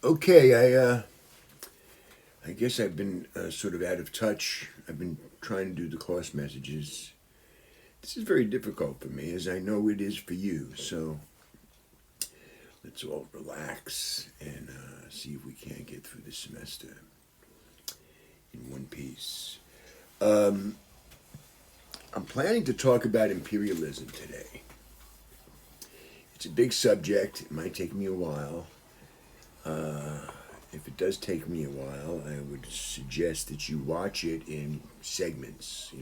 Okay, I guess I've been sort of out of touch. I've been trying to do the course messages. This is very difficult for me, as I know it is for you. So let's all relax and see if we can't get through this semester in one piece. Um, I'm planning to talk about imperialism today. It's a big subject. It might take me a while. If it does take me a while, I would suggest that you watch it in segments,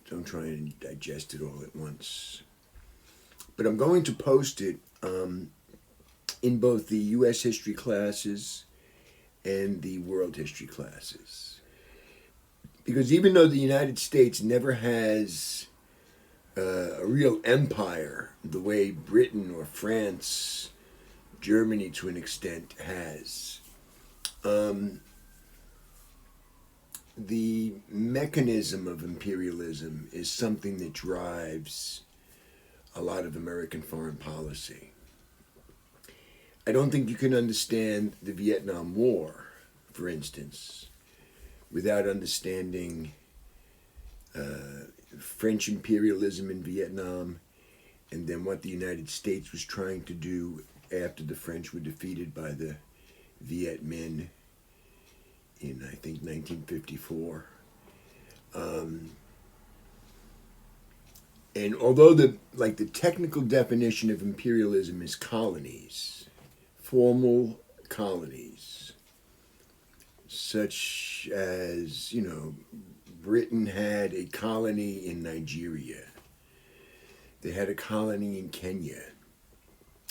Don't try and digest it all at once. But I'm going to post it in both the U.S. history classes and the world history classes. Because even though the United States never has a real empire the way Britain or France, Germany to an extent has, the mechanism of imperialism is something that drives a lot of American foreign policy. I don't think you can understand the Vietnam War, for instance, without understanding French imperialism in Vietnam and then what the United States was trying to do after the French were defeated by the Viet Minh in, I think, 1954. And although the technical definition of imperialism is colonies, formal colonies, such as, Britain had a colony in Nigeria. They had a colony in Kenya.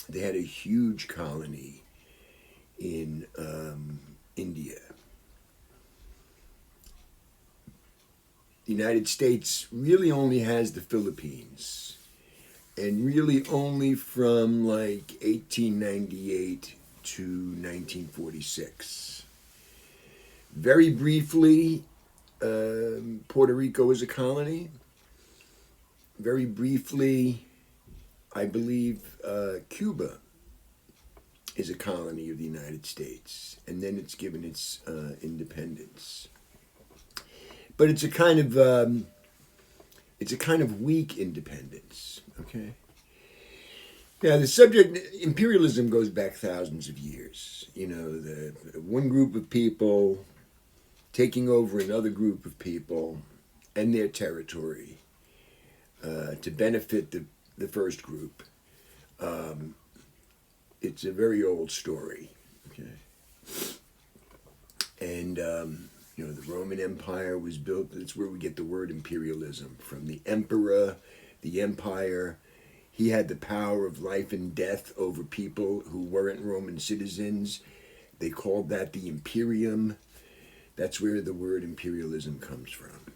They had a huge colony in India. The United States really only has the Philippines, and really only from like 1898 to 1946. Very briefly, Puerto Rico was a colony. Very briefly, I believe Cuba is a colony of the United States, and then it's given its independence. But it's a kind of weak independence. Okay. Now the subject imperialism goes back thousands of years. The one group of people taking over another group of people and their territory to benefit the first group. It's a very old story. Okay. And the Roman Empire was built. That's where we get the word imperialism from. The emperor, the empire. He had the power of life and death over people who weren't Roman citizens. They called that the imperium. That's where the word imperialism comes from.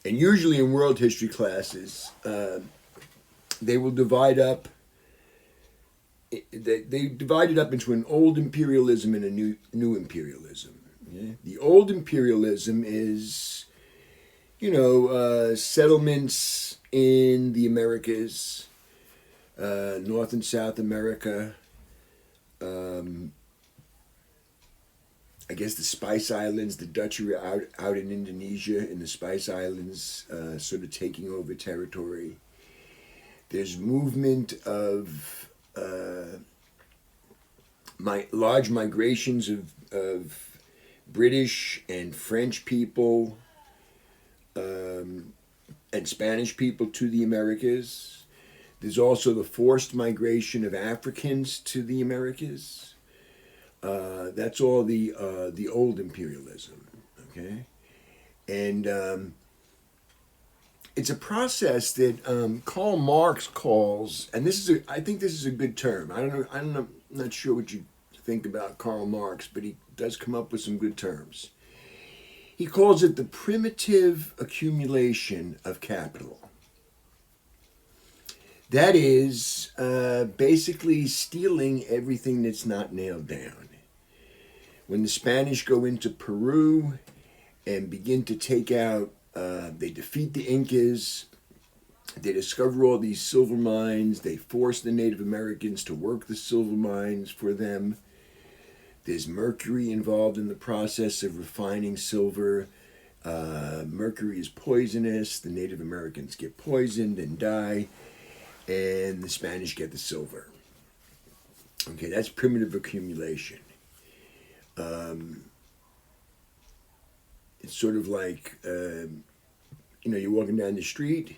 And usually in world history classes, they will divide up. They divide it up into an old imperialism and a new imperialism. Yeah? The old imperialism is, settlements in the Americas, North and South America. I guess the Spice Islands, the Dutch are out in Indonesia, in the Spice Islands, sort of taking over territory. There's movement of large migrations of British and French people and Spanish people to the Americas. There's also the forced migration of Africans to the Americas. That's all the old imperialism, okay? And it's a process that Karl Marx calls, and I think this is a good term. I'm not sure what you think about Karl Marx, but he does come up with some good terms. He calls it the primitive accumulation of capital. That is basically stealing everything that's not nailed down. When the Spanish go into Peru and begin to take out, they defeat the Incas, They discover all these silver mines. They force the Native Americans to work the silver mines for them. There's mercury involved in the process of refining silver. Mercury is poisonous. The Native Americans get poisoned and die, and the Spanish get the silver. Okay, that's primitive accumulation. It's sort of like, you're walking down the street,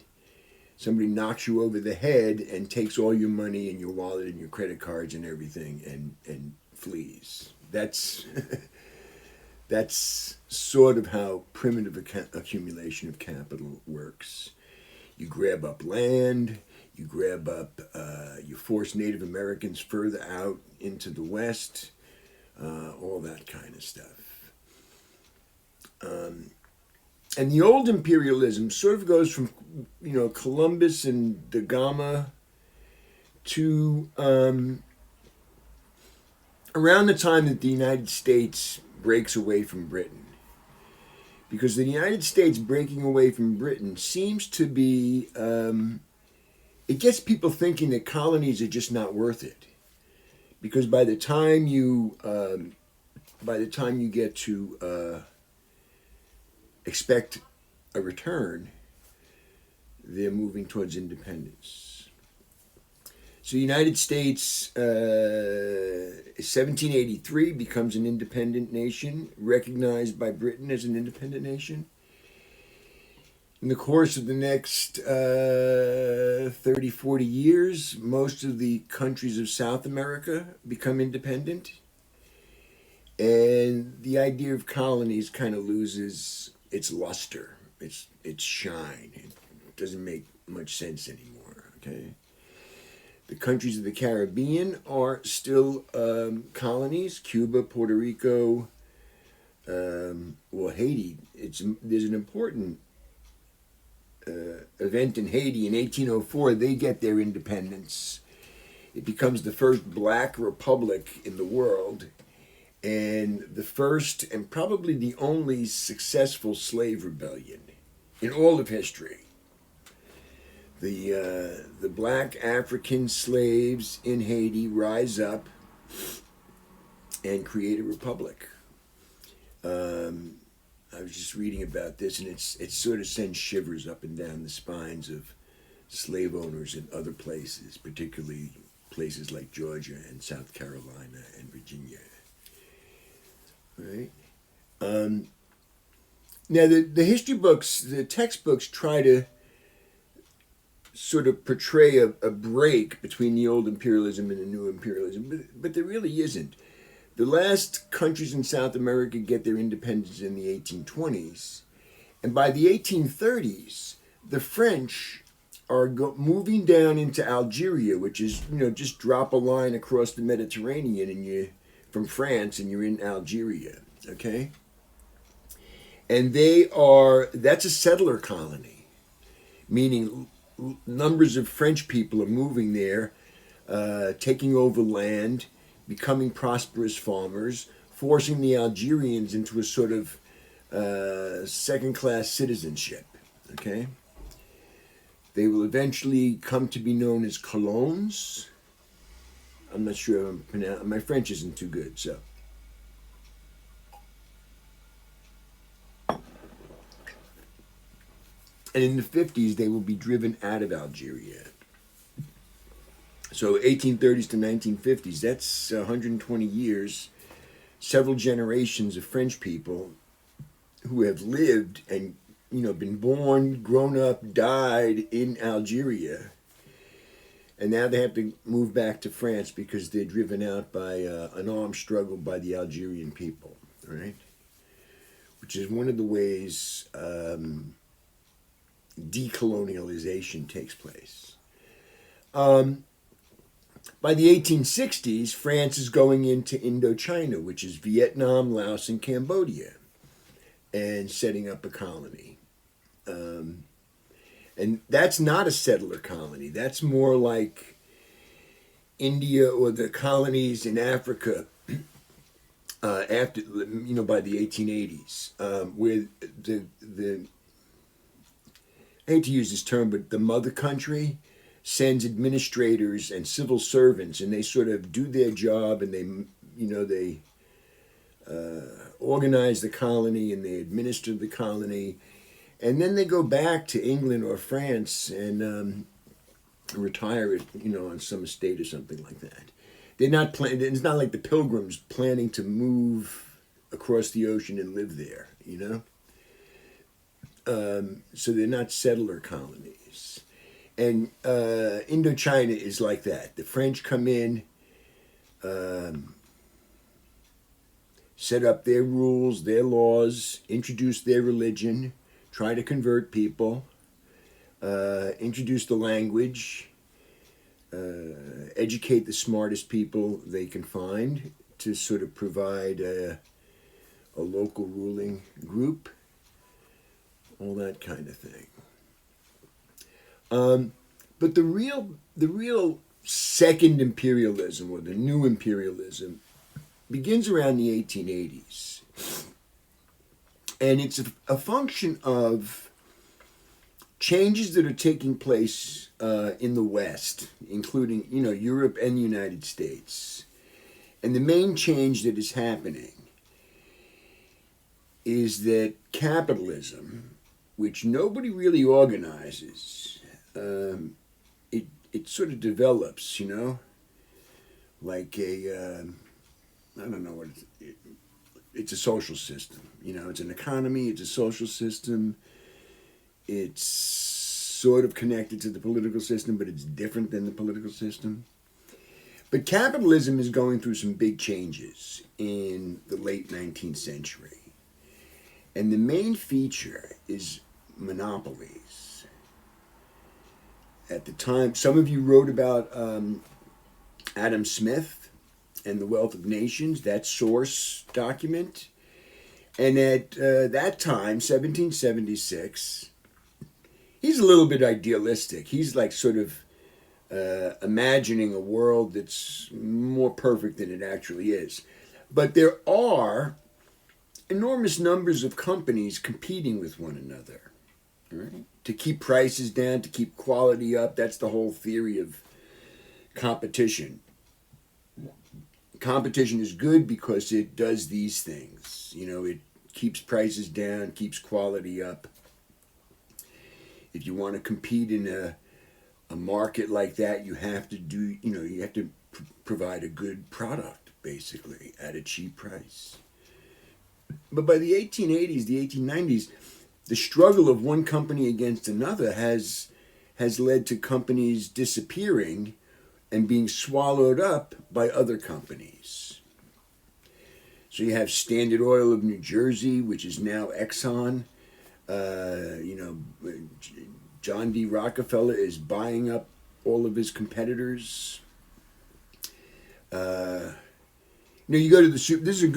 somebody knocks you over the head and takes all your money and your wallet and your credit cards and everything and flees. That's that's sort of how primitive accumulation of capital works. You grab up land, you grab up, you force Native Americans further out into the West, all that kind of stuff. And the old imperialism sort of goes from, Columbus and da Gama to around the time that the United States breaks away from Britain. Because the United States breaking away from Britain seems to be, it gets people thinking that colonies are just not worth it. Because by the time you get to expect a return, they're moving towards independence. So the United States, 1783, becomes an independent nation, recognized by Britain as an independent nation. In the course of the next 30, 40 years, most of the countries of South America become independent. And the idea of colonies kind of loses its luster, its shine. It doesn't make much sense anymore, okay? The countries of the Caribbean are still colonies. Cuba, Puerto Rico, Haiti. There's an important event in Haiti in 1804. They get their independence. It becomes the first black republic in the world, and the first and probably the only successful slave rebellion in all of history. The black African slaves in Haiti rise up and create a republic. I was just reading about this, and it sort of sends shivers up and down the spines of slave owners in other places, particularly places like Georgia and South Carolina and Virginia. Right? Now, the history books, the textbooks try to sort of portray a break between the old imperialism and the new imperialism, but there really isn't. The last countries in South America get their independence in the 1820s, and by the 1830s, the French are moving down into Algeria, which is, just drop a line across the Mediterranean and you from France and you're in Algeria, okay? And that's a settler colony, meaning numbers of French people are moving there, taking over land, becoming prosperous farmers, forcing the Algerians into a sort of second-class citizenship, okay? They will eventually come to be known as colons. I'm not sure I'm pronouncing. My French isn't too good, so. And in the 50s, they will be driven out of Algeria. So 1830s to 1950s, that's 120 years, several generations of French people who have lived and, been born, grown up, died in Algeria. And now they have to move back to France because they're driven out by an armed struggle by the Algerian people, right? Which is one of the ways decolonialization takes place. By the 1860s, France is going into Indochina, which is Vietnam, Laos, and Cambodia, and setting up a colony. And that's not a settler colony. That's more like India or the colonies in Africa after, by the 1880s, where the I hate to use this term, but the mother country sends administrators and civil servants, and they sort of do their job, and they organize the colony and they administer the colony, and then they go back to England or France and retire it, on some estate or something like that. They're not It's not like the Pilgrims planning to move across the ocean and live there. So they're not settler colonies. And Indochina is like that. The French come in, set up their rules, their laws, introduce their religion, try to convert people, introduce the language, educate the smartest people they can find to sort of provide a local ruling group, all that kind of thing. But the real second imperialism, or the new imperialism, begins around the 1880s. And it's a function of changes that are taking place in the West, including, Europe and the United States. And the main change that is happening is that capitalism, which nobody really organizes, it sort of develops, like I don't know what it's a social system. It's an economy, it's a social system. It's sort of connected to the political system, but it's different than the political system. But capitalism is going through some big changes in the late 19th century. And the main feature is monopolies. At the time, some of you wrote about Adam Smith and the Wealth of Nations, that source document. And at that time, 1776, he's a little bit idealistic. He's like sort of imagining a world that's more perfect than it actually is. But there are enormous numbers of companies competing with one another, right? To keep prices down, to keep quality up. That's the whole theory of competition. Competition is good because it does these things. It keeps prices down, keeps quality up. If you want to compete in a market like that, you have to provide a good product, basically, at a cheap price. But by the 1880s, the 1890s, the struggle of one company against another has led to companies disappearing and being swallowed up by other companies. So you have Standard Oil of New Jersey, which is now Exxon. John D. Rockefeller is buying up all of his competitors. You go to the soup. This is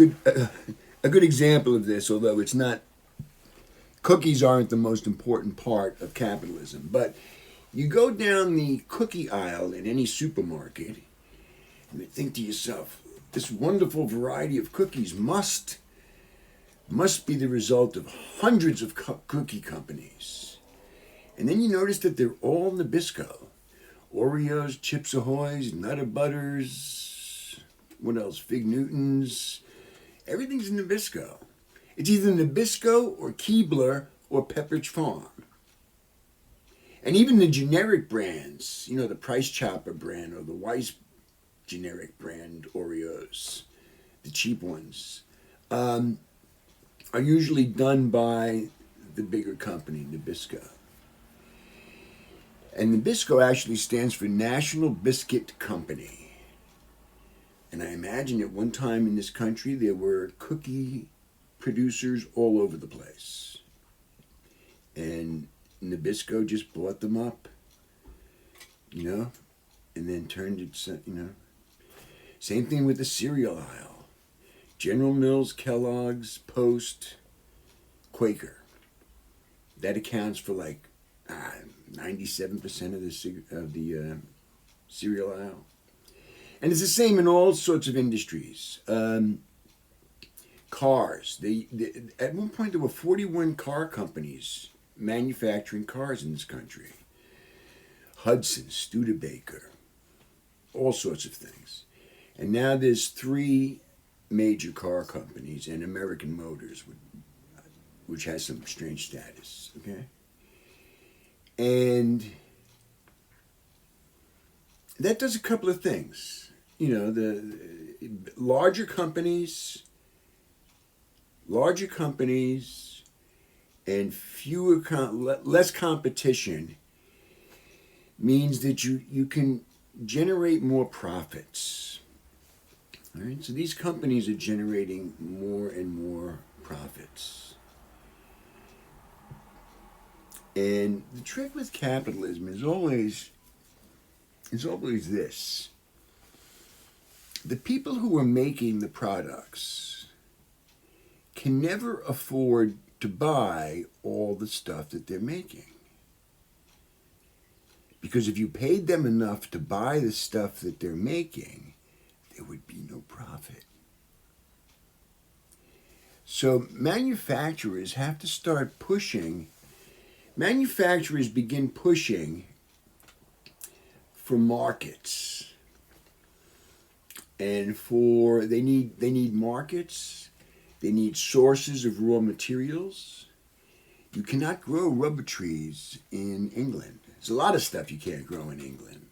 a good example of this, although it's not. Cookies aren't the most important part of capitalism, but you go down the cookie aisle in any supermarket, and you think to yourself, this wonderful variety of cookies must be the result of hundreds of cookie companies. And then you notice that they're all Nabisco. Oreos, Chips Ahoy's, Nutter Butters, what else? Fig Newtons. Everything's Nabisco. It's either Nabisco or Keebler or Pepperidge Farm. And even the generic brands, the Price Chopper brand or the Weiss generic brand Oreos, the cheap ones, are usually done by the bigger company, Nabisco. And Nabisco actually stands for National Biscuit Company. And I imagine at one time in this country there were cookie producers all over the place. And Nabisco just bought them up, and then turned it, Same thing with the cereal aisle. General Mills, Kellogg's, Post, Quaker. That accounts for 97% of the cereal aisle. And it's the same in all sorts of industries. Cars. At one point there were 41 car companies manufacturing cars in this country. Hudson, Studebaker, all sorts of things. And now there's three major car companies and American Motors, which has some strange status, okay? And that does a couple of things. You know, the larger companies and less competition means that you can generate more profits. All right? So these companies are generating more and more profits. And the trick with capitalism is always this. The people who are making the products can never afford to buy all the stuff that they're making. Because if you paid them enough to buy the stuff that they're making, there would be no profit. So manufacturers have to start pushing. Manufacturers begin pushing for markets. And they need markets. They need sources of raw materials. You cannot grow rubber trees in England. There's a lot of stuff you can't grow in England.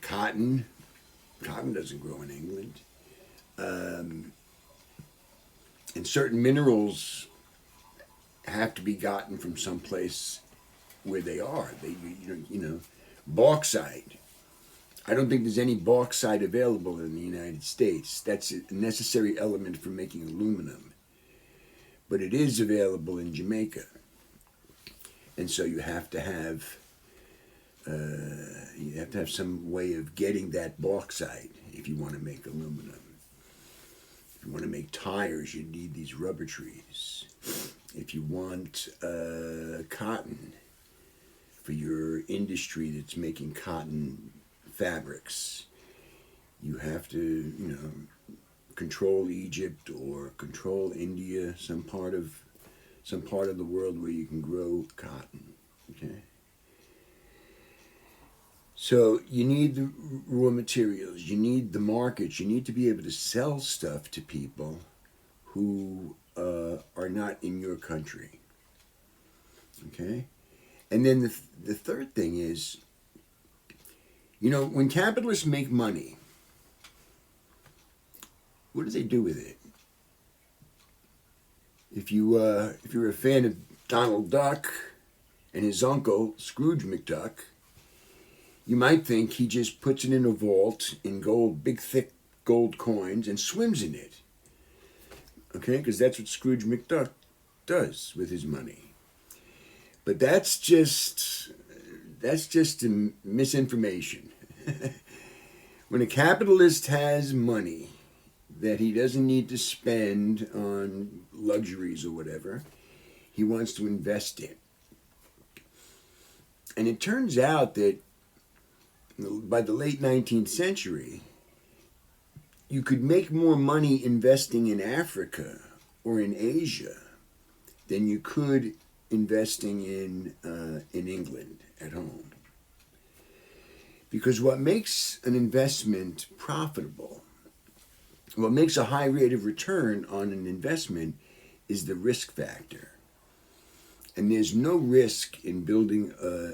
Cotton doesn't grow in England. And certain minerals have to be gotten from someplace where they are. Bauxite. I don't think there's any bauxite available in the United States. That's a necessary element for making aluminum. But it is available in Jamaica. And so you have to have some way of getting that bauxite if you want to make aluminum. If you want to make tires, you need these rubber trees. If you want cotton for your industry that's making cotton fabrics, you have to, control Egypt or control India, some part of the world where you can grow cotton. Okay. So you need the raw materials, you need the markets, you need to be able to sell stuff to people who are not in your country. Okay? And then the third thing is, when capitalists make money, what do they do with it? If you're a fan of Donald Duck and his uncle, Scrooge McDuck, you might think he just puts it in a vault in gold, big thick gold coins, and swims in it. Okay, because that's what Scrooge McDuck does with his money. But that's just misinformation. When a capitalist has money that he doesn't need to spend on luxuries or whatever, he wants to invest in. And it turns out that by the late 19th century, you could make more money investing in Africa or in Asia than you could investing in England at home. Because what makes an investment profitable, what makes a high rate of return on an investment, is the risk factor. And there's no risk in building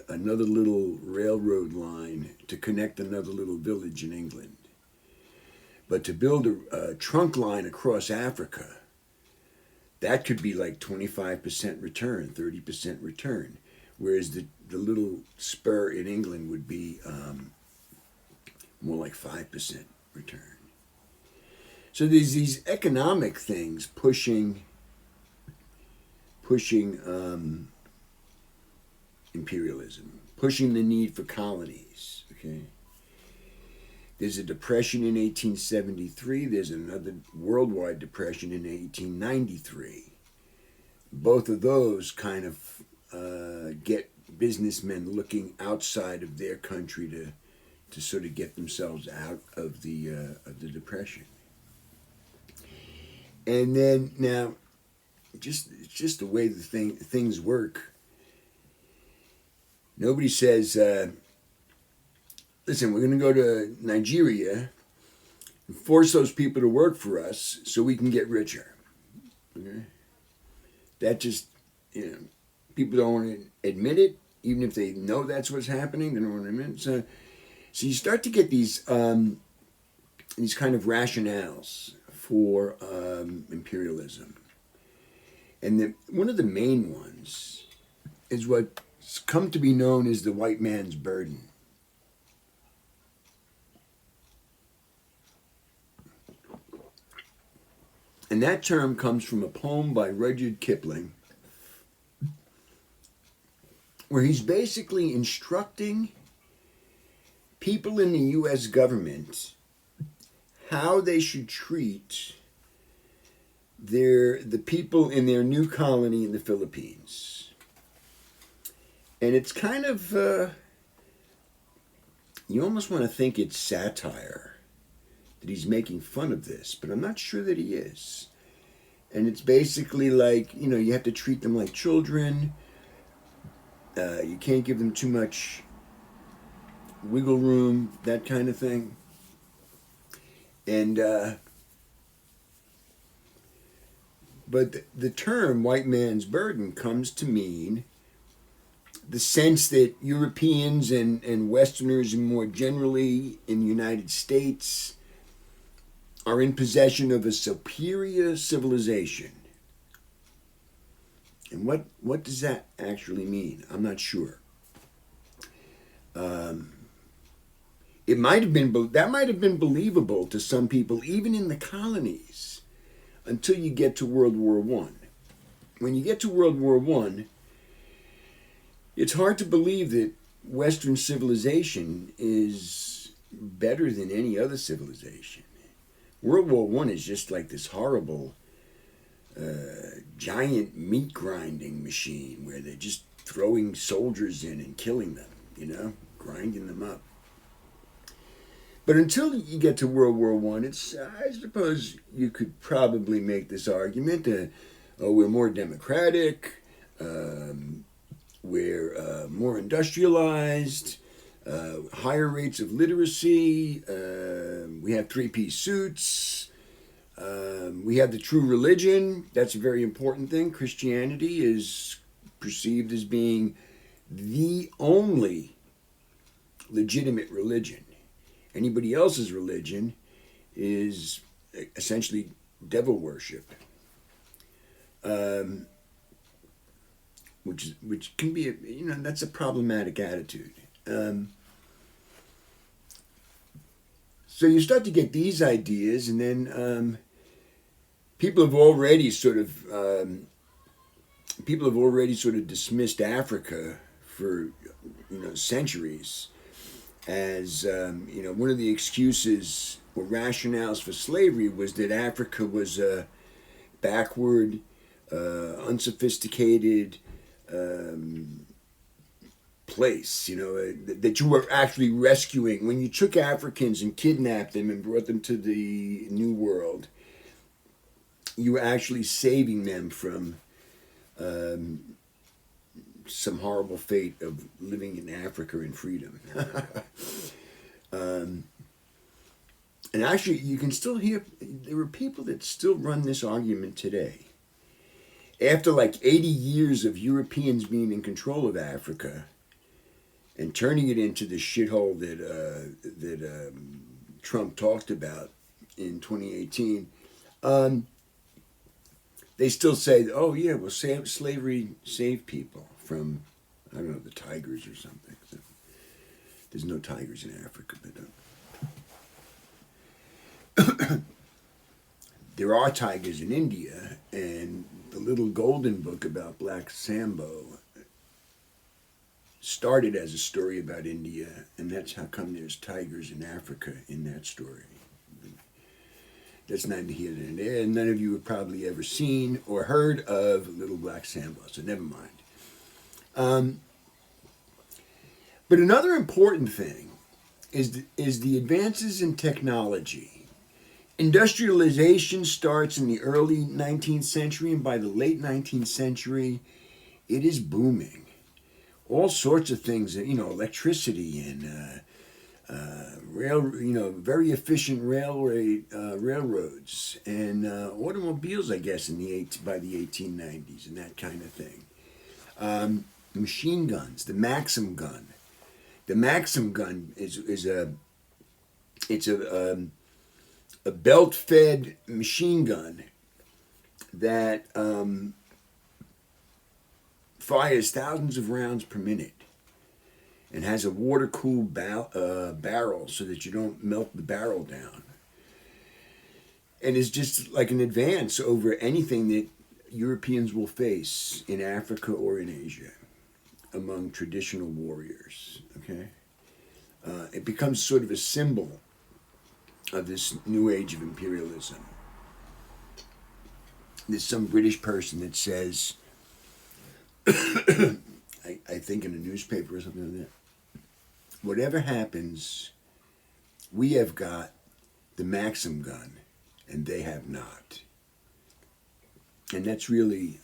another little railroad line to connect another little village in England. But to build a trunk line across Africa, that could be like 25% return, 30% return. Whereas the little spur in England would be more like 5% return. So there's these economic things pushing imperialism, pushing the need for colonies. Okay. There's a depression in 1873. There's another worldwide depression in 1893. Both of those kind of get businessmen looking outside of their country to sort of get themselves out of the depression. And then now, it's just the way things work. Nobody says, listen, we're going to go to Nigeria and force those people to work for us so we can get richer. Okay? That just, people don't want to admit it, even if they know that's what's happening. They don't want to admit it. So you start to get these kind of rationales for imperialism. And one of the main ones is what's come to be known as the white man's burden. And that term comes from a poem by Rudyard Kipling, where he's basically instructing people in the U.S. government how they should treat the people in their new colony in the Philippines. And it's kind of, you almost want to think it's satire, that he's making fun of this, but I'm not sure that he is. And it's basically like, you have to treat them like children. You can't give them too much wiggle room, that kind of thing. And but the term white man's burden comes to mean the sense that Europeans and Westerners, and more generally in the United States, are in possession of a superior civilization. And what does that actually mean? I'm not sure. That might have been believable to some people, even in the colonies, until you get to World War I. When you get to World War I, it's hard to believe that Western civilization is better than any other civilization. World War I is just like this horrible giant meat grinding machine where they're just throwing soldiers in and killing them, grinding them up. But until you get to World War I, I suppose you could probably make this argument. We're more democratic, we're more industrialized, higher rates of literacy, we have three-piece suits, we have the true religion. That's a very important thing. Christianity is perceived as being the only legitimate religion. Anybody else's religion is essentially devil worship, which can be that's a problematic attitude. So you start to get these ideas, and then people have already sort of dismissed Africa for centuries as one of the excuses or rationales for slavery was that Africa was a backward, unsophisticated place, that you were actually rescuing. When you took Africans and kidnapped them and brought them to the New World, you were actually saving them from some horrible fate of living in Africa in freedom. And actually, you can still hear, there are people that still run this argument today. After like 80 years of Europeans being in control of Africa and turning it into the shithole that Trump talked about in 2018, they still say, oh yeah, well, slavery saved people from, I don't know, the tigers or something. There's no tigers in Africa, but there are tigers in India, and the little golden book about Black Sambo started as a story about India, and that's how come there's tigers in Africa in that story. That's neither here nor there, and none of you have probably ever seen or heard of Little Black Sambo, so never mind. But another important thing is the advances in technology Industrialization starts in the early 19th century, and by the late 19th century, it is booming. All sorts of things, electricity and very efficient railroads and automobiles, I guess, by the 1890s and that kind of thing. Machine guns, the Maxim gun. The Maxim gun is a belt-fed machine gun that fires thousands of rounds per minute and has a water-cooled barrel so that you don't melt the barrel down. And is just like an advance over anything that Europeans will face in Africa or in Asia among traditional warriors. Okay, it becomes sort of a symbol of this new age of imperialism. There's some British person that says, I think in a newspaper or something like that, whatever happens, we have got the Maxim gun and they have not. And that's really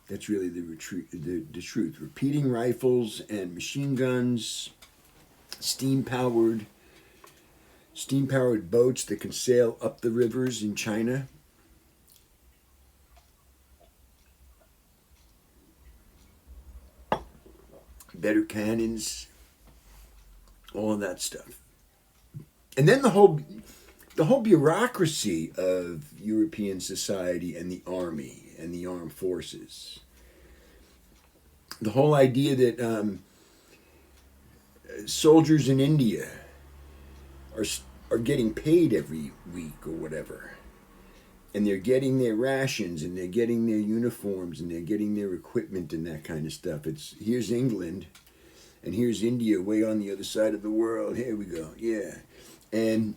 the truth. Repeating rifles and machine guns, steam-powered boats that can sail up the rivers in China. Better cannons, all of that stuff. And then the whole bureaucracy of European society and the army and the armed forces. The whole idea that soldiers in India are getting paid every week or whatever, and they're getting their rations and they're getting their uniforms and they're getting their equipment and that kind of stuff. Here's England and here's India way on the other side of the world. Here we go, yeah. And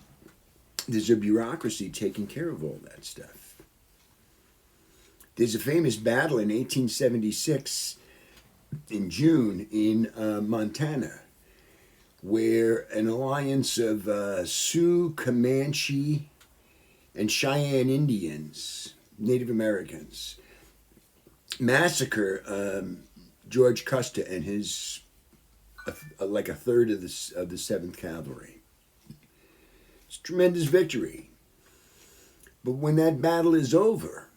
there's a bureaucracy taking care of all that stuff. There's a famous battle in 1876 in June in Montana, where an alliance of Sioux, Comanche, and Cheyenne Indians, Native Americans, massacre George Custer and his like a third of the 7th Cavalry. It's a tremendous victory. But when that battle is over,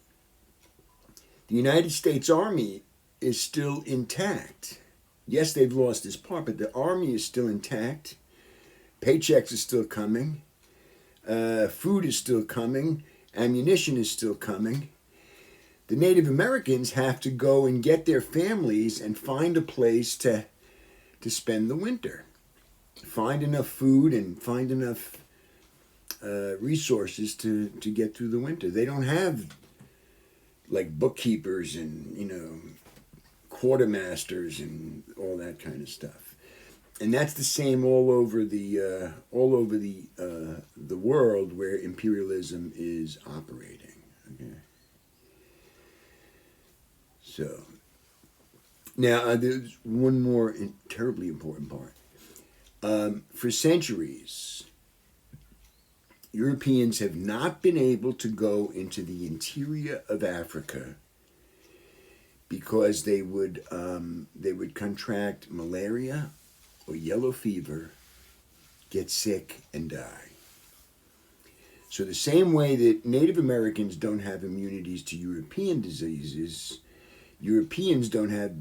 the United States Army is still intact. Yes, they've lost this part, but the Army is still intact. Paychecks are still coming. Food is still coming. Ammunition is still coming. The Native Americans have to go and get their families and find a place to spend the winter. Find enough food and find enough resources to get through the winter. They don't have like bookkeepers and quartermasters and all that kind of stuff. And that's the same all over the world where imperialism is operating. Okay. So now there's one more terribly important part. For centuries, Europeans have not been able to go into the interior of Africa because they would contract malaria or yellow fever, get sick, and die. So the same way that Native Americans don't have immunities to European diseases, Europeans don't have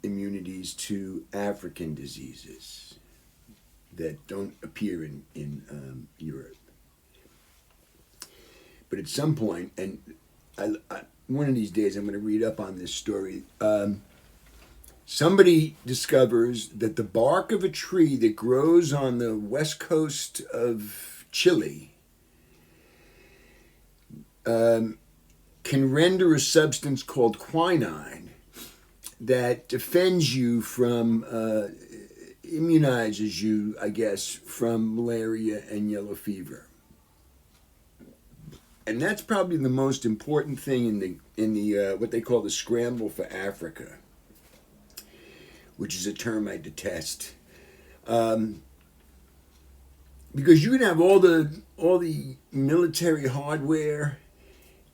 immunities to African diseases that don't appear in Europe. But at some point, and one of these days I'm going to read up on this story, somebody discovers that the bark of a tree that grows on the west coast of Chile can render a substance called quinine that defends you from, immunizes you, I guess, from malaria and yellow fever. And that's probably the most important thing in the what they call the scramble for Africa, which is a term I detest. because you can have all the military hardware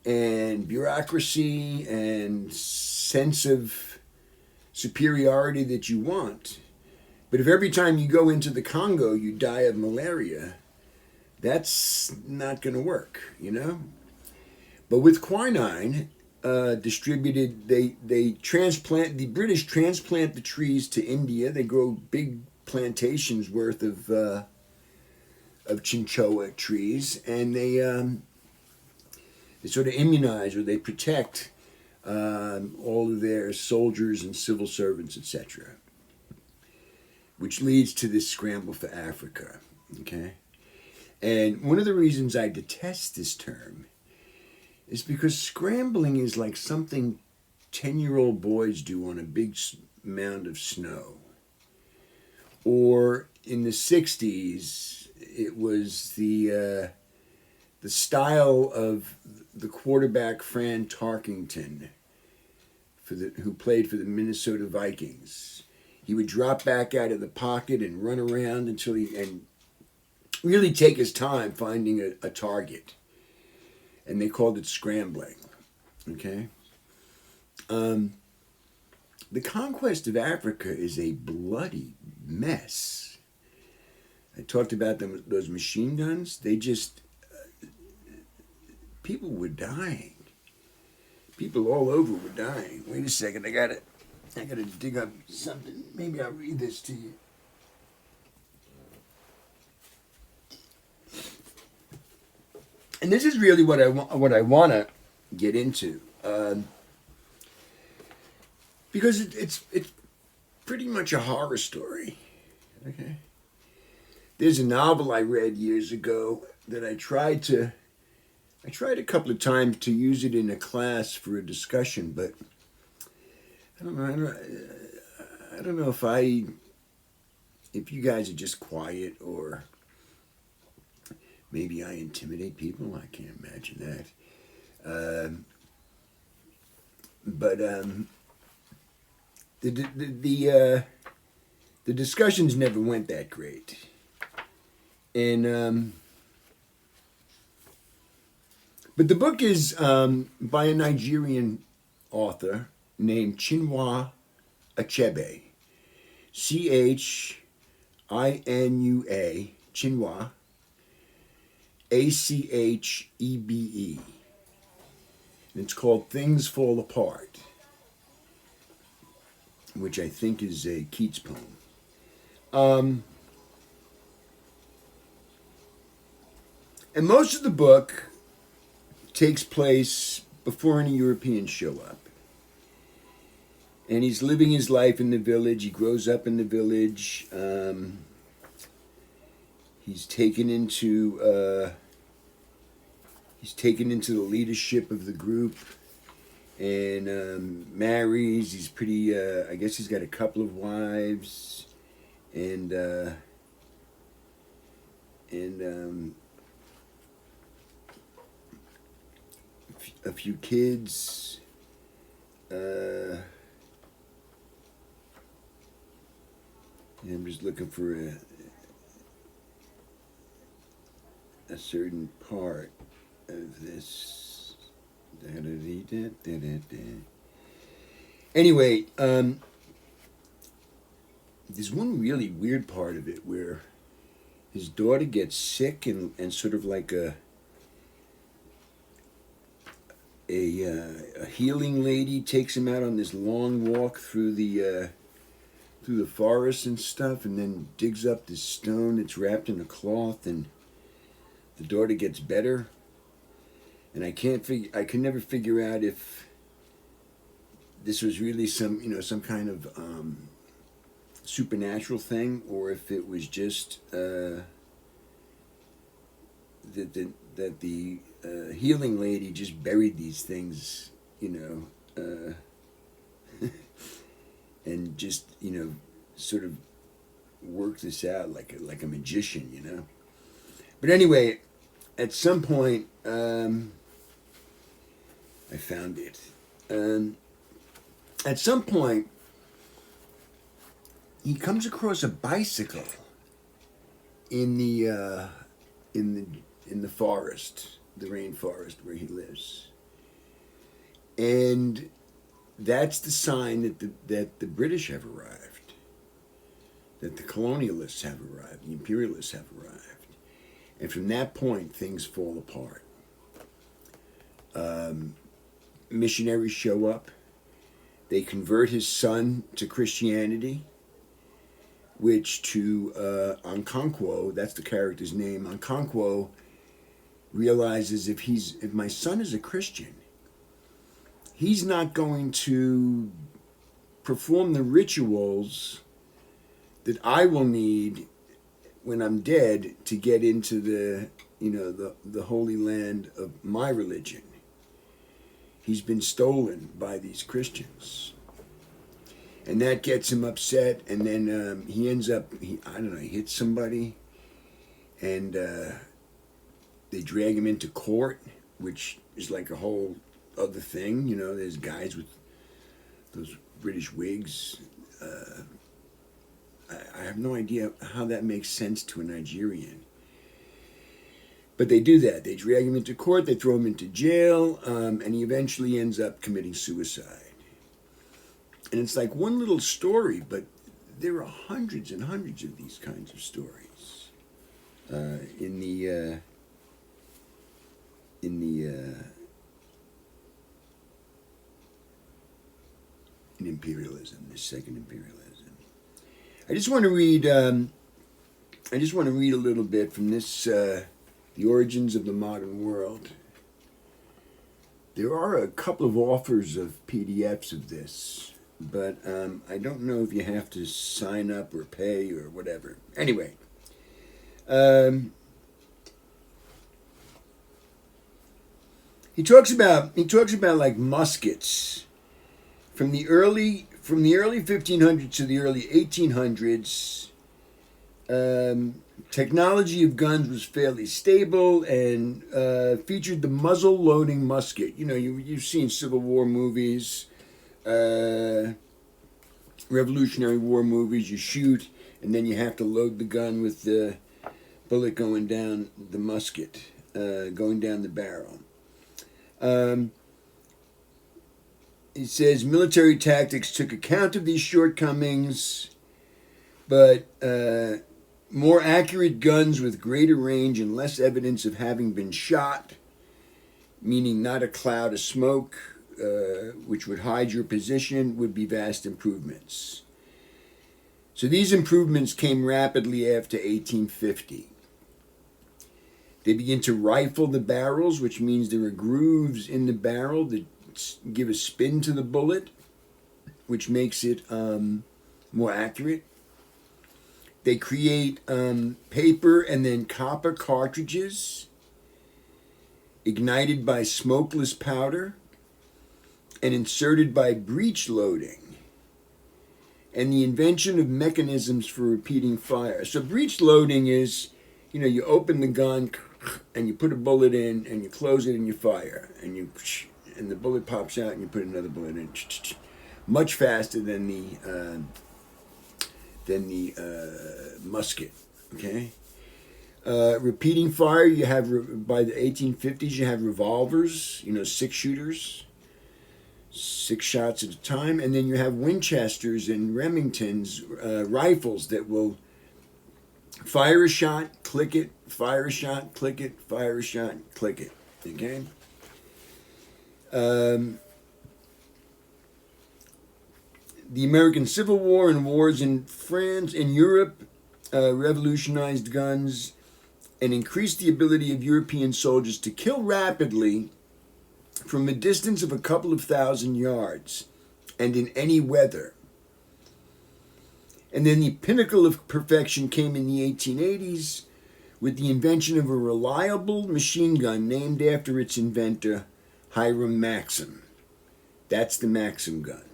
and bureaucracy and sense of superiority that you want, but if every time you go into the Congo you die of malaria, that's not going to work, you know. But with quinine distributed, they transplant, the British transplant the trees to India. They grow big plantations worth of chinchoa trees, and they sort of immunize, or they protect all of their soldiers and civil servants, etc., which leads to this scramble for Africa. Okay, and one of the reasons I detest this term is because scrambling is like something 10-year-old boys do on a big mound of snow. Or in the 60s, it was the style of the quarterback Fran Tarkington, who played for the Minnesota Vikings. He would drop back out of the pocket and run around and really take his time finding a target. And they called it scrambling. Okay? The conquest of Africa is a bloody mess. I talked about those machine guns. They just, people were dying. People all over were dying. Wait a second, I gotta dig up something. Maybe I'll read this to you. And this is really what I want to get into, because it's pretty much a horror story. Okay, there's a novel I read years ago that I tried a couple of times to use it in a class for a discussion, but I don't know. I don't know if you guys are just quiet, or maybe I intimidate people. I can't imagine that. But the discussions never went that great, and but the book is by a Nigerian author named Chinua Achebe, Chinua, Chinua, Achebe. And it's called Things Fall Apart, which I think is a Keats poem. And most of the book takes place before any Europeans show up. And he's living his life in the village. He grows up in the village. He's taken into the leadership of the group, and marries. He's pretty. I guess he's got a couple of wives, and a few kids. I'm just looking for a certain part of this. Anyway, there's one really weird part of it where his daughter gets sick, and sort of like a healing lady takes him out on this long walk through the forest and stuff, and then digs up this stone that's wrapped in a cloth, and the daughter gets better. And I can never figure out if this was really some kind of supernatural thing, or if it was just that the healing lady just buried these things, and just sort of worked this out like a magician, But anyway, at some point, I found it. At some point, he comes across a bicycle in the forest, the rainforest where he lives, and that's the sign that the British have arrived, that the colonialists have arrived, the imperialists have arrived, and from that point things fall apart. Missionaries show up. They convert his son to Christianity, which to Okonkwo, that's the character's name, Okonkwo realizes if my son is a Christian, he's not going to perform the rituals that I will need when I'm dead to get into the holy land of my religion. He's been stolen by these Christians. And that gets him upset, and then he ends up, he hits somebody, and they drag him into court, which is like a whole other thing. There's guys with those British wigs. I have no idea how that makes sense to a Nigerian. But they do that. They drag him into court, they throw him into jail, and he eventually ends up committing suicide. And it's like one little story, but there are hundreds and hundreds of these kinds of stories in imperialism, the second imperialism. I just want to read a little bit from this, The Origins of the Modern World. There are a couple of offers of PDFs of this, but I don't know if you have to sign up or pay or whatever. Anyway, he talks about like muskets from the early 1500s to the early 1800s. Technology of guns was fairly stable and featured the muzzle-loading musket. You've seen Civil War movies, Revolutionary War movies. You shoot, and then you have to load the gun with the bullet going down the musket, going down the barrel. It says military tactics took account of these shortcomings, but more accurate guns with greater range and less evidence of having been shot, meaning not a cloud of smoke, which would hide your position, would be vast improvements. So these improvements came rapidly after 1850. They begin to rifle the barrels, which means there are grooves in the barrel that give a spin to the bullet, which makes it more accurate. They create paper and then copper cartridges ignited by smokeless powder and inserted by breech loading, and the invention of mechanisms for repeating fire. So breech loading is, you open the gun and you put a bullet in and you close it and you fire and the bullet pops out and you put another bullet in, much faster than the musket. Okay. Repeating fire, you have, by the 1850s, you have revolvers, 6-shooters, 6 shots at a time, and then you have Winchesters and Remingtons, rifles that will fire a shot, click it, fire a shot, click it, fire a shot, click it. Okay. The American Civil War and wars in France and Europe revolutionized guns and increased the ability of European soldiers to kill rapidly from a distance of a couple of thousand yards and in any weather. And then the pinnacle of perfection came in the 1880s with the invention of a reliable machine gun named after its inventor, Hiram Maxim. That's the Maxim gun.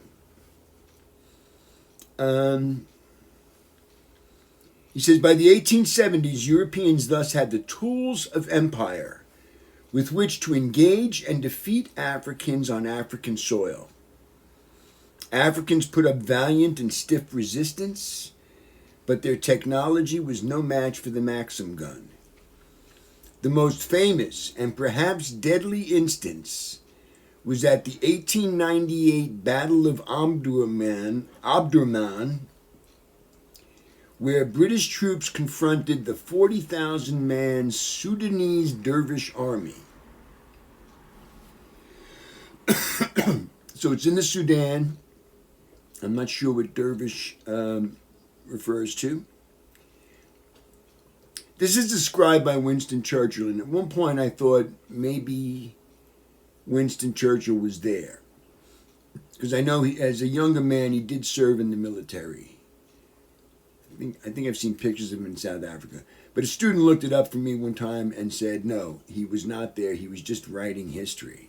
He says, by the 1870s, Europeans thus had the tools of empire with which to engage and defeat Africans on African soil. Africans put up valiant and stiff resistance, but their technology was no match for the Maxim gun. The most famous and perhaps deadly instance was at the 1898 Battle of Omdurman, where British troops confronted the 40,000-man Sudanese dervish army. So it's in the Sudan. I'm not sure what dervish refers to. This is described by Winston Churchill, and at one point I thought maybe Winston Churchill was there. Because I know as a younger man he did serve in the military. I think I've seen pictures of him in South Africa. But a student looked it up for me one time and said, no, he was not there. He was just writing history.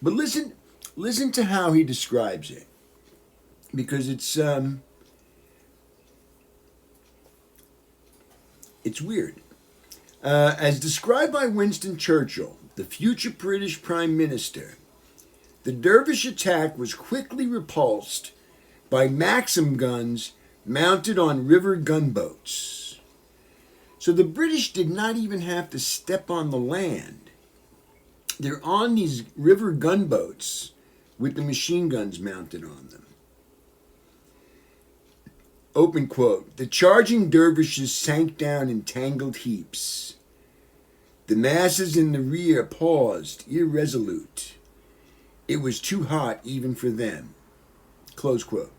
But listen to how he describes it, because it's weird. As described by Winston Churchill, the future British Prime Minister, the dervish attack was quickly repulsed by Maxim guns mounted on river gunboats. So the British did not even have to step on the land. They're on these river gunboats with the machine guns mounted on them. Open quote, the charging dervishes sank down in tangled heaps. The masses in the rear paused, irresolute. It was too hot even for them. Close quote.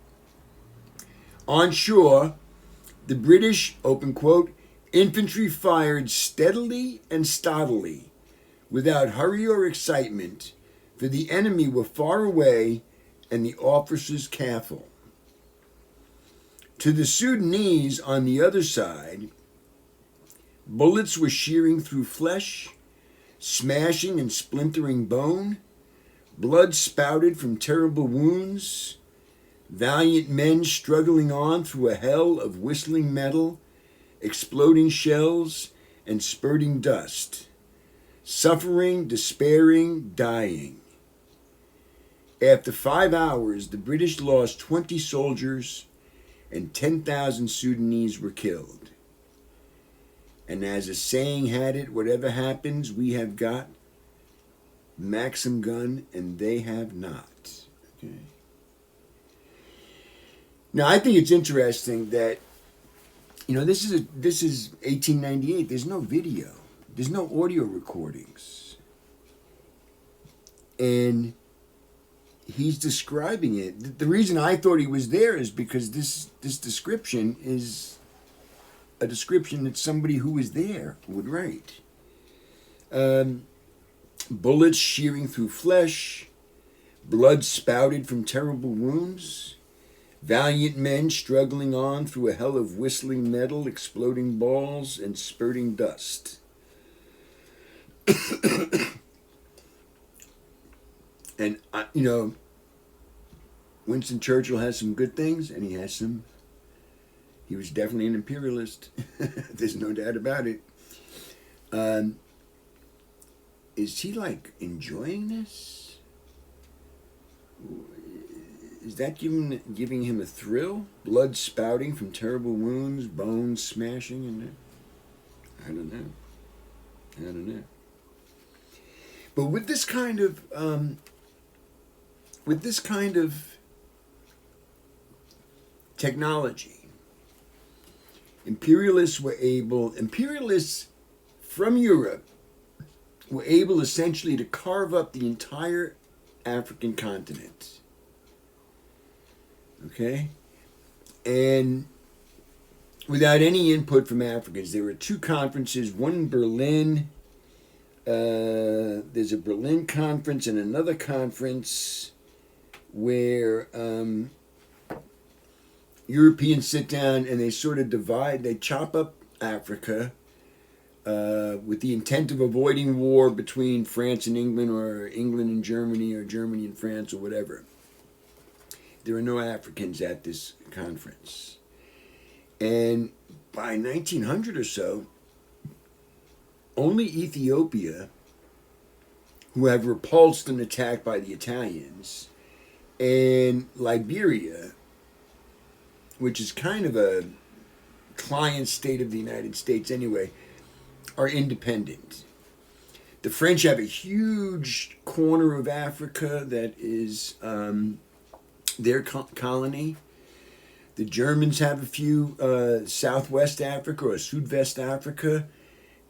On shore, the British, open quote, infantry fired steadily and stodily, without hurry or excitement, for the enemy were far away and the officers careful. To the Sudanese on the other side, bullets were shearing through flesh, smashing and splintering bone, blood spouted from terrible wounds, valiant men struggling on through a hell of whistling metal, exploding shells, and spurting dust, suffering, despairing, dying. After 5 hours, the British lost 20 soldiers and 10,000 Sudanese were killed. And as a saying had it, whatever happens, we have got Maxim gun and they have not. Okay. Now I think it's interesting that, this is 1898. There's no video. There's no audio recordings. And he's describing it. The reason I thought he was there is because this description is a description that somebody who was there would write. Bullets shearing through flesh, blood spouted from terrible wounds, valiant men struggling on through a hell of whistling metal, exploding balls, and spurting dust. And, Winston Churchill has some good things, and he was definitely an imperialist. There's no doubt about it. Is he, enjoying this? Is that giving him a thrill? Blood spouting from terrible wounds, bones smashing, and I don't know. But with this kind of technology, imperialists from Europe were able essentially to carve up the entire African continent. Okay? And without any input from Africans. There were 2 conferences, one in Berlin. There's a Berlin conference and another conference where Europeans sit down and they sort of they chop up Africa with the intent of avoiding war between France and England, or England and Germany, or Germany and France, or whatever. There are no Africans at this conference. And by 1900 or so, only Ethiopia, who have repulsed an attack by the Italians, and Liberia which is kind of a client state of the United States anyway, are independent. The French have a huge corner of Africa that is their colony. The Germans have a few Southwest Africa or Sudwest Africa,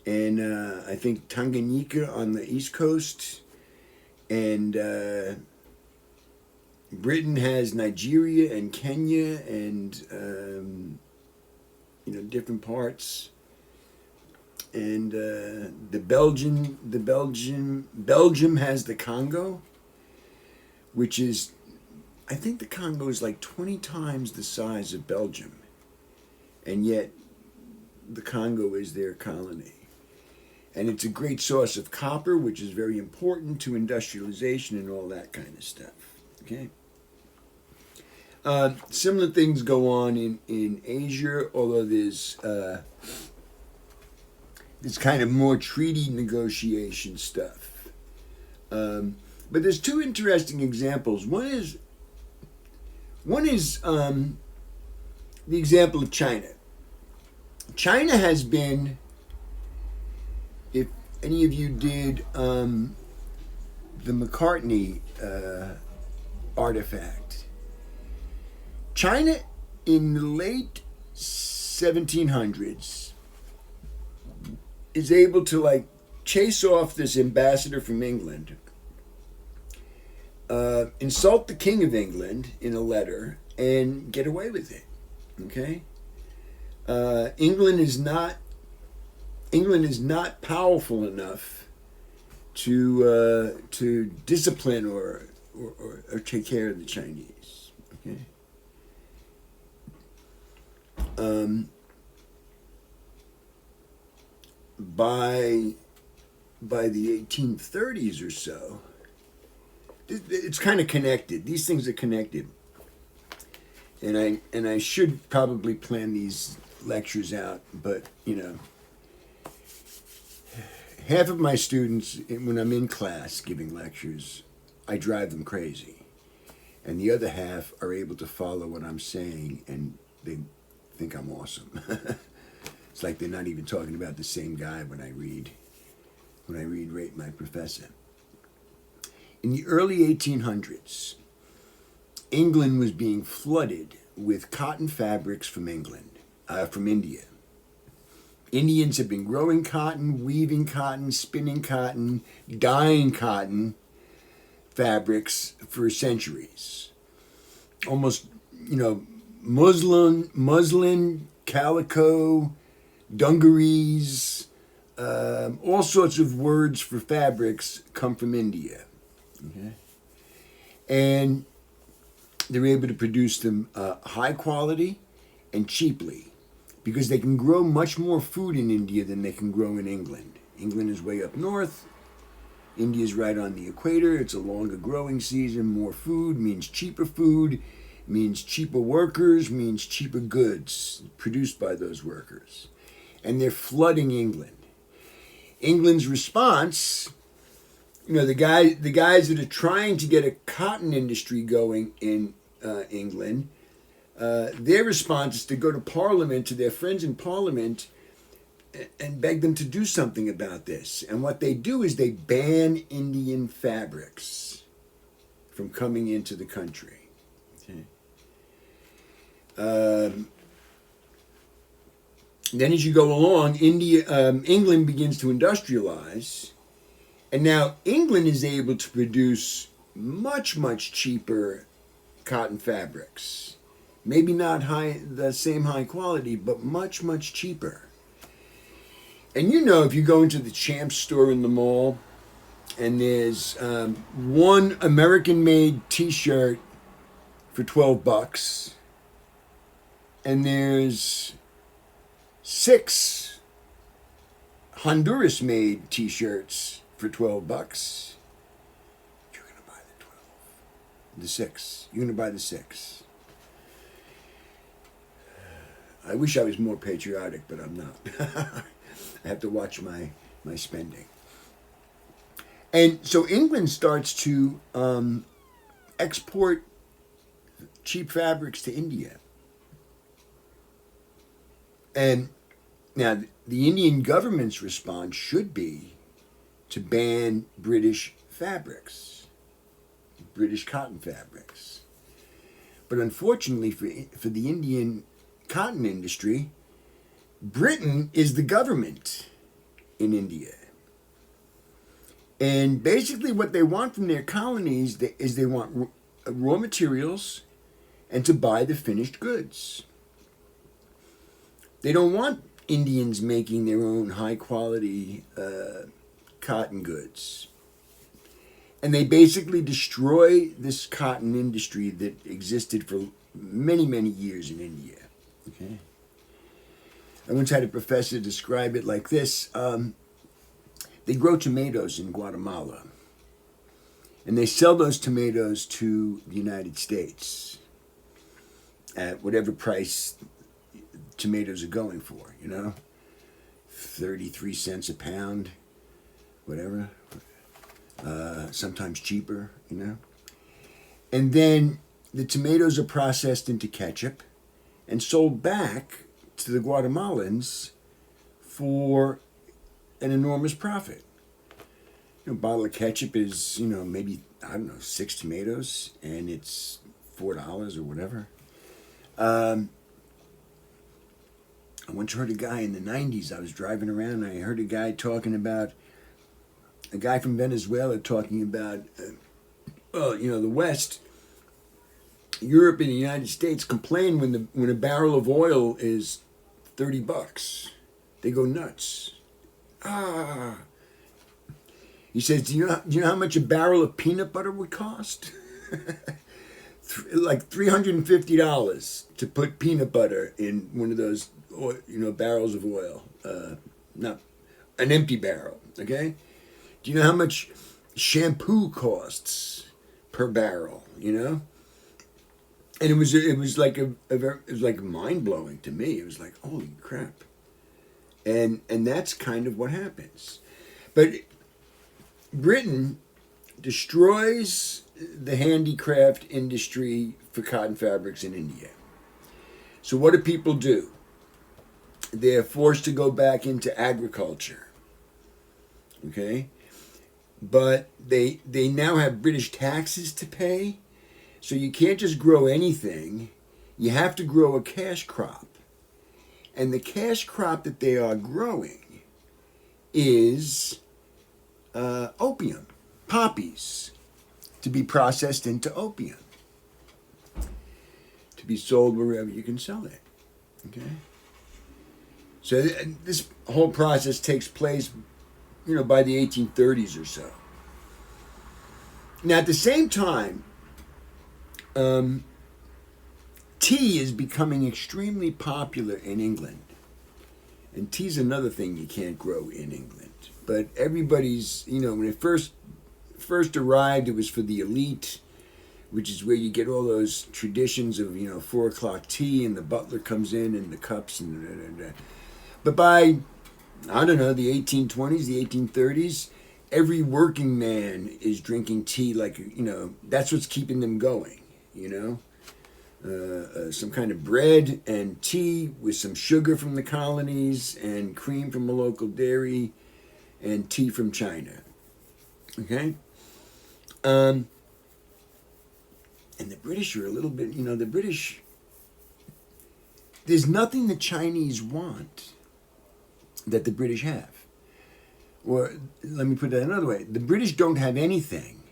and I think Tanganyika on the East Coast. And Britain has Nigeria and Kenya and different parts. And Belgium has the Congo, which is, I think the Congo is like 20 times the size of Belgium, and yet the Congo is their colony. And it's a great source of copper, which is very important to industrialization and all that kind of stuff. Okay. Similar things go on in Asia, although there's kind of more treaty negotiation stuff. But there's two interesting examples. One is the example of China. China has been, if any of you did the McCartney artifact, China in the late 1700s is able to like chase off this ambassador from England, insult the King of England in a letter, and get away with it. Okay, England is not powerful enough to discipline or take care of the Chinese. Okay. By the 1830s or so, it's kind of connected. These things are connected, and I should probably plan these lectures out, but half of my students, when I'm in class giving lectures, I drive them crazy, and the other half are able to follow what I'm saying, and they think I'm awesome. It's like they're not even talking about the same guy when I read Rate My Professor. In the early 1800s, England was being flooded with cotton fabrics from India. Indians have been growing cotton, weaving cotton, spinning cotton, dyeing cotton fabrics for centuries. Almost, muslin, calico, dungarees, all sorts of words for fabrics come from India. Okay? And they're able to produce them high quality and cheaply, because they can grow much more food in India than they can grow in England. England is way up north. India is right on the equator. It's a longer growing season. More food means cheaper food, means cheaper workers, means cheaper goods produced by those workers. And they're flooding England. England's response, the guys that are trying to get a cotton industry going in England, their response is to go to Parliament, to their friends in Parliament, and beg them to do something about this. And what they do is they ban Indian fabrics from coming into the country. Okay. Then as you go along, England begins to industrialize, and now England is able to produce much, much cheaper cotton fabrics. Maybe not the same high quality, but much, much cheaper. And if you go into the Champs store in the mall, and there's one American-made T-shirt for $12, and there's 6 Honduras-made T-shirts for $12. You're gonna buy the 12, the 6. You're gonna buy the 6. I wish I was more patriotic, but I'm not. I have to watch my spending. And so England starts to export cheap fabrics to India. And now the Indian government's response should be to ban British fabrics, British cotton fabrics. But unfortunately for the Indian cotton industry, Britain is the government in India. And basically what they want from their colonies is they want raw materials and to buy the finished goods. They don't want Indians making their own high quality cotton goods. And they basically destroy this cotton industry that existed for many, many years in India. Okay. I once had a professor describe it like this. They grow tomatoes in Guatemala, and they sell those tomatoes to the United States at whatever price tomatoes are going for, 33 cents a pound, whatever, sometimes cheaper, And then the tomatoes are processed into ketchup and sold back to the Guatemalans for an enormous profit. A bottle of ketchup is, maybe, 6 tomatoes, and it's $4 or whatever. I once heard a guy in the 90s, I was driving around, and I heard a guy from Venezuela talking about, the West, Europe and the United States complain when a barrel of oil is $30. They go nuts. He says, do you know how much a barrel of peanut butter would cost? Like $350 to put peanut butter in one of those, barrels of oil. Not an empty barrel, okay? Do you know how much shampoo costs per barrel, And it was like mind blowing to me. It was like, holy crap. And that's kind of what happens. But Britain destroys the handicraft industry for cotton fabrics in India. So what do people do? They're forced to go back into agriculture. Okay? But they now have British taxes to pay. So you can't just grow anything. You have to grow a cash crop. And the cash crop that they are growing is opium, poppies, to be processed into opium, to be sold wherever you can sell it. Okay? So this whole process takes place, by the 1830s or so. Now, at the same time, tea is becoming extremely popular in England. And tea's another thing you can't grow in England. But everybody's, when it first arrived, it was for the elite, which is where you get all those traditions of, 4 o'clock tea and the butler comes in and the cups and But by, the 1820s, the 1830s, every working man is drinking tea like, that's what's keeping them going, some kind of bread and tea with some sugar from the colonies and cream from a local dairy and tea from China. Okay? And the British are a little bit, the British, there's nothing the Chinese want that the British have. Or let me put that another way. The British don't have anything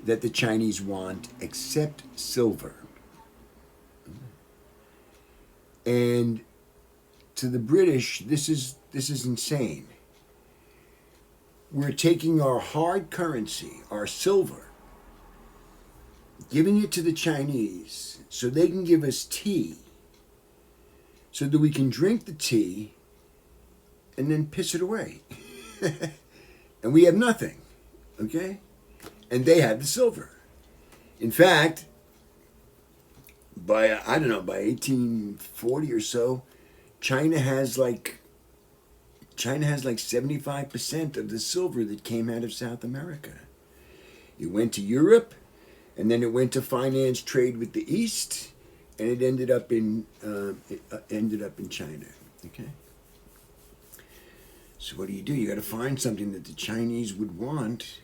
that the Chinese want except silver. And to the British, this is insane. We're taking our hard currency, our silver, giving it to the Chinese so they can give us tea, so that we can drink the tea and then piss it away. And we have nothing, okay? And they have the silver. In fact, by 1840 or so, China has like 75% of the silver that came out of South America. It went to Europe, and then it went to finance trade with the East, and it ended up in China. Okay. So what do? You got to find something that the Chinese would want,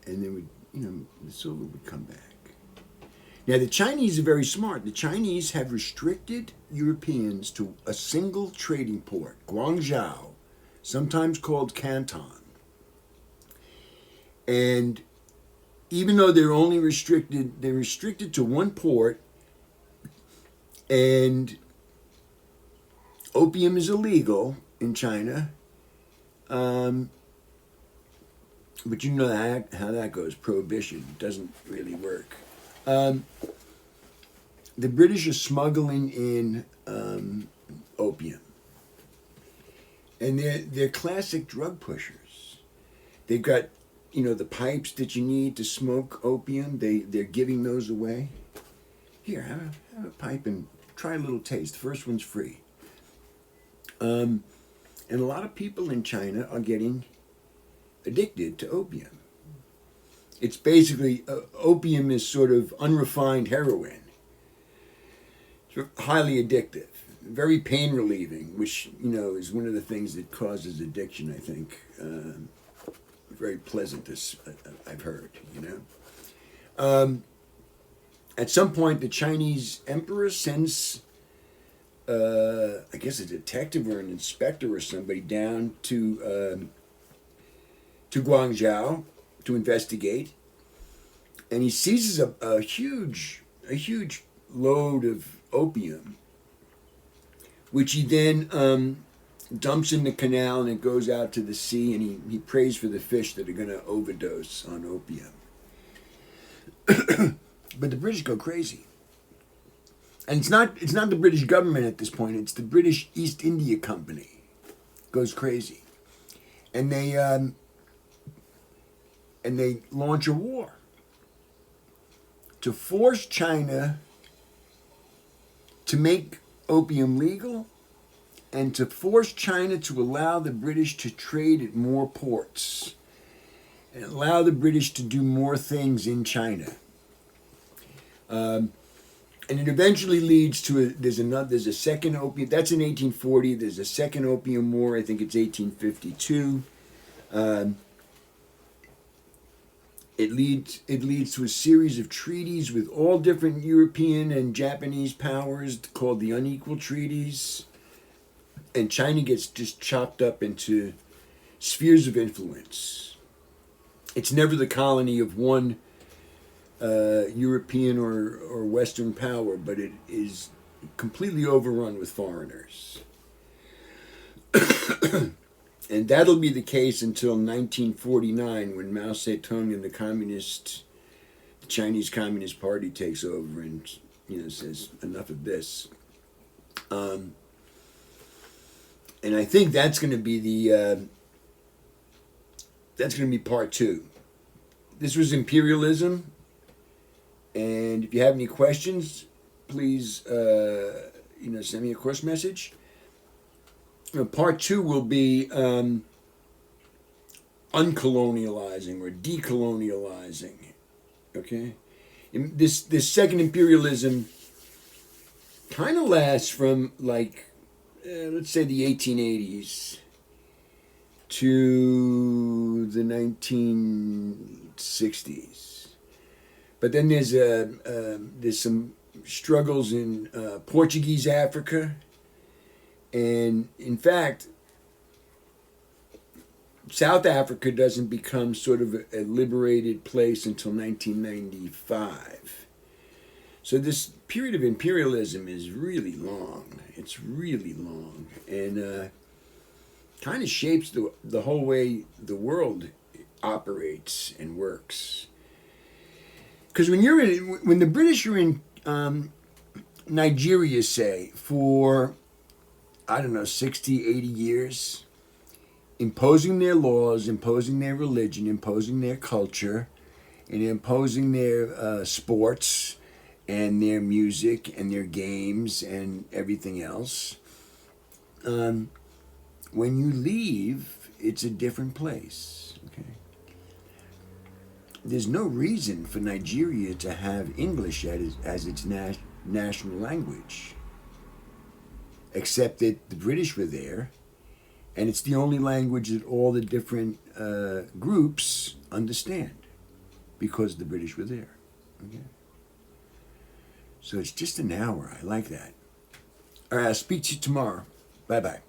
and then the silver would come back. Now the Chinese are very smart. The Chinese have restricted Europeans to a single trading port, Guangzhou, sometimes called Canton. And even though they're restricted to one port, and opium is illegal in China. But you know how that goes. Prohibition doesn't really work. The British are smuggling in opium, and they're classic drug pushers. They've got the pipes that you need to smoke opium. They're giving those away. Here, have a pipe and try a little taste. The first one's free. And a lot of people in China are getting addicted to opium. It's basically, opium is sort of unrefined heroin. It's highly addictive, very pain relieving, which, is one of the things that causes addiction, I think. Very pleasant, I've heard, At some point, the Chinese emperor sends, I guess, a detective or an inspector or somebody down to Guangzhou to investigate, and he seizes a huge load of opium, which he then dumps in the canal, and it goes out to the sea, and he prays for the fish that are going to overdose on opium. But the British go crazy. And it's not the British government at this point, it's the British East India Company goes crazy. And they launch a war to force China to make opium legal, and to force China to allow the British to trade at more ports and allow the British to do more things in China. And it eventually leads to there's a second opium. That's in 1840. There's a second opium war. I think it's 1852. It leads to a series of treaties with all different European and Japanese powers called the unequal treaties. And China gets just chopped up into spheres of influence. It's never the colony of one European or Western power, but it is completely overrun with foreigners. And that'll be the case until 1949, when Mao Zedong and the Chinese Communist Party takes over and says enough of this. And I think that's going to be part two. This was Imperialism, and if you have any questions, please send me a course message. Part two will be uncolonializing or decolonializing. Okay, this second imperialism kind of lasts from let's say the 1880s to the 1960s, but then there's some struggles in Portuguese Africa. And in fact, South Africa doesn't become sort of a liberated place until 1995. So this period of imperialism is really long. It's really long, and kind of shapes the whole way the world operates and works. Because when the British are in Nigeria, say, for 60, 80 years, imposing their laws, imposing their religion, imposing their culture, and imposing their sports and their music and their games and everything else. When you leave, it's a different place. Okay. there's no reason for Nigeria to have English as its national language, except that the British were there, and it's the only language that all the different groups understand because the British were there. Okay. So it's just an hour. I like that. All right, I'll speak to you tomorrow. Bye-bye.